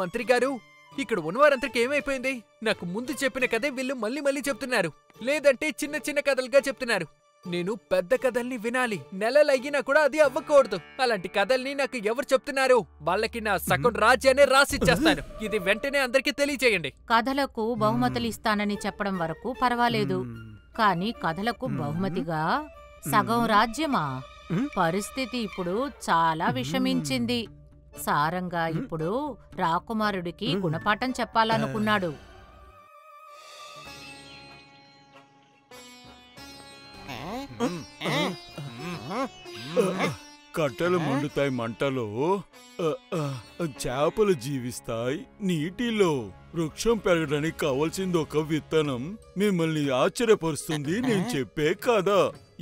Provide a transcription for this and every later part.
మంత్రి గారు, ఇక్కడ ఉన్నవారంతకి ఏమైపోయింది? నాకు ముందు చెప్పిన కథే వీళ్ళు మళ్ళీ మళ్ళీ చెప్తున్నారు. లేదంటే చిన్న చిన్న కథలుగా చెప్తున్నారు. నేను పెద్ద కథల్ని వినాలి. నెలలయ్యినా కూడా అది అవ్వకూడదు. అలాంటి కథల్ని నాకు ఎవరు చెప్తున్నారు? వాళ్ళకి నా సగం రాజ్యాన్ని రాసిచ్చేస్తాను. ఇది వెంటనే అందరికీ తెలియచేయండి. కథలకు బహుమతులు ఇస్తానని చెప్పడం వరకు పర్వాలేదు, కానీ కథలకు బహుమతిగా సగం రాజ్యమా? పరిస్థితి ఇప్పుడు చాలా విషమించింది. సారంగా ఇప్పుడు రాకుమారుడికి గుణపాఠం చెప్పాలనుకున్నాడు. కట్టెలు మండుతాయి మంటలో, చేపలు జీవిస్తాయి నీటిలో. వృక్షం పెరగడానికి కావాల్సింది ఒక విత్తనం. మిమ్మల్ని ఆశ్చర్యపరుస్తుంది నేను చెప్పే కథ.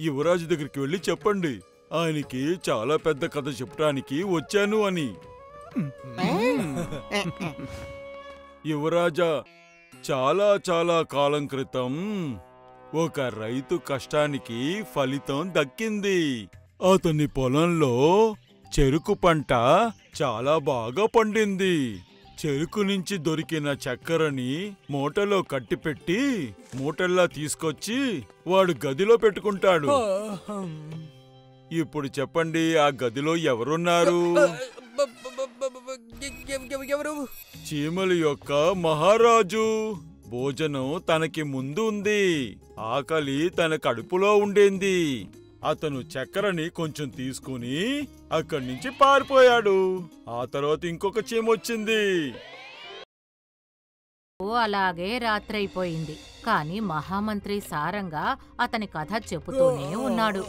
యువరాజు దగ్గరికి వెళ్ళి చెప్పండి, ఆయనకి చాలా పెద్ద కథ చెప్పడానికి వచ్చాను అని. యువరాజా, చాలా చాలా కాలం క్రితం ఒక రైతు కష్టానికి ఫలితం దక్కింది. అతని పొలంలో చెరుకు పంట చాలా బాగా పండింది. చెరుకు నుంచి దొరికిన చక్కెరని మూటలో కట్టిపెట్టి మూటల్లా తీసుకొచ్చి వాడు గదిలో పెట్టుకుంటాడు. ఇప్పుడు చెప్పండి, ఆ గదిలో ఎవరున్నారు? చీమల యొక్క మహారాజు. భోజనం తనకి ముందు ఉంది. ఆకలి తన కడుపులో ఉండేంది. అతను చక్కెరని కొంచెం తీసుకుని అక్కడి నుంచి పారిపోయాడు. ఆ తర్వాత ఇంకొక చీమ వచ్చింది. అలాగే రాత్రైపోయింది. కాని మహామంత్రి సారంగా అతని కథ చెబుతూనే ఉన్నాడు.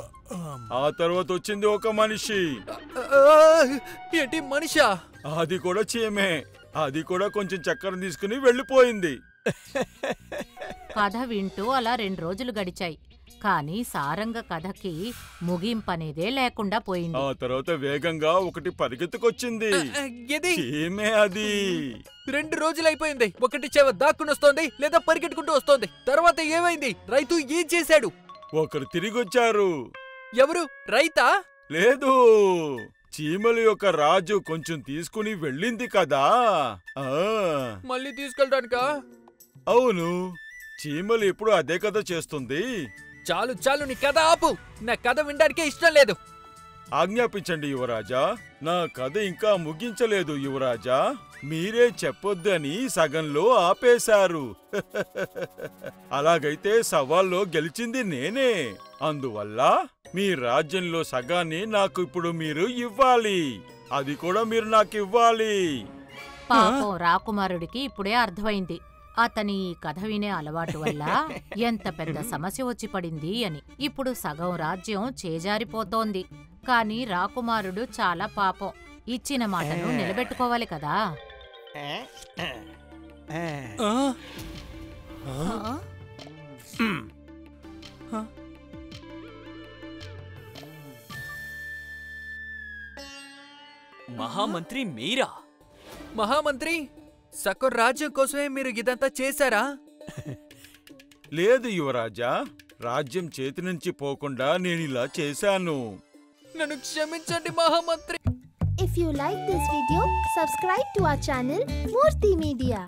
ఆ తర్వాత వచ్చింది ఒక మనిషి. ఏంటి మనిషా? అది కూడా చీమే. అది కూడా కొంచెం చక్కెర తీసుకుని వెళ్ళిపోయింది. కథ వింటూ అలా 2 రోజులు గడిచాయి. కాని సారంగ కథకి ముగింపనేదే లేకుండా పోయింది. ఆ తర్వాత వేగంగా ఒకటి పరిగెత్తుకొచ్చింది. చీమే అది. 2 రోజులైపోయింది. ఒకటి చేవ దాక్కునొస్తోంది లేదా పరిగెట్టుకుంటూ వస్తోంది. తర్వాత ఏమైంది? రైతు ఏం చేశాడు? ఒకరు తిరిగొచ్చారు. ఎవరు? రైతా? లేదు, చీమల యొక్క రాజు కొంచెం తీసుకుని వెళ్ళింది కదా. మళ్ళీ తీసుకెళ్ళడానికా? అవును, చీమలు ఎప్పుడు అదే కథ చేస్తుంది. చాలు చాలు, నీ కథ ఆపు. నా కథ వినడానికే ఇష్టం లేదు. ఆజ్ఞాపించండి యువరాజా. నా కథ ఇంకా ముగించలేదు యువరాజా. మీరే చెప్పొద్దని సగంలో ఆపేశారు. అలాగైతే సవాల్లో గెలిచింది నేనే. అందువల్ల మీ రాజ్యంలో సగాన్ని నాకు ఇప్పుడు మీరు ఇవ్వాలి. అది కూడా మీరు నాకు ఇవ్వాలి. పాపం రాకుమారుడికి ఇప్పుడే అర్థమైంది అతని ఈ కథ వినే అలవాటు వల్ల ఎంత పెద్ద సమస్య వచ్చి పడింది అని. ఇప్పుడు సగం రాజ్యం చేజారిపోతోంది. కాని రాకుమారుడు చాలా పాపం. ఇచ్చిన మాటను నిలబెట్టుకోవాలి కదా. మహామంత్రి మీరా? మహామంత్రి, సగం రాజ్యం కోసమే మీరు ఇదంతా చేశారా? లేదు యువరాజా, రాజ్యం చేతి నుంచి పోకుండా నేనిలా చేశాను. నన్ను క్షమించండి మహామంత్రి. If you like this video, subscribe to our channel Murthy Media.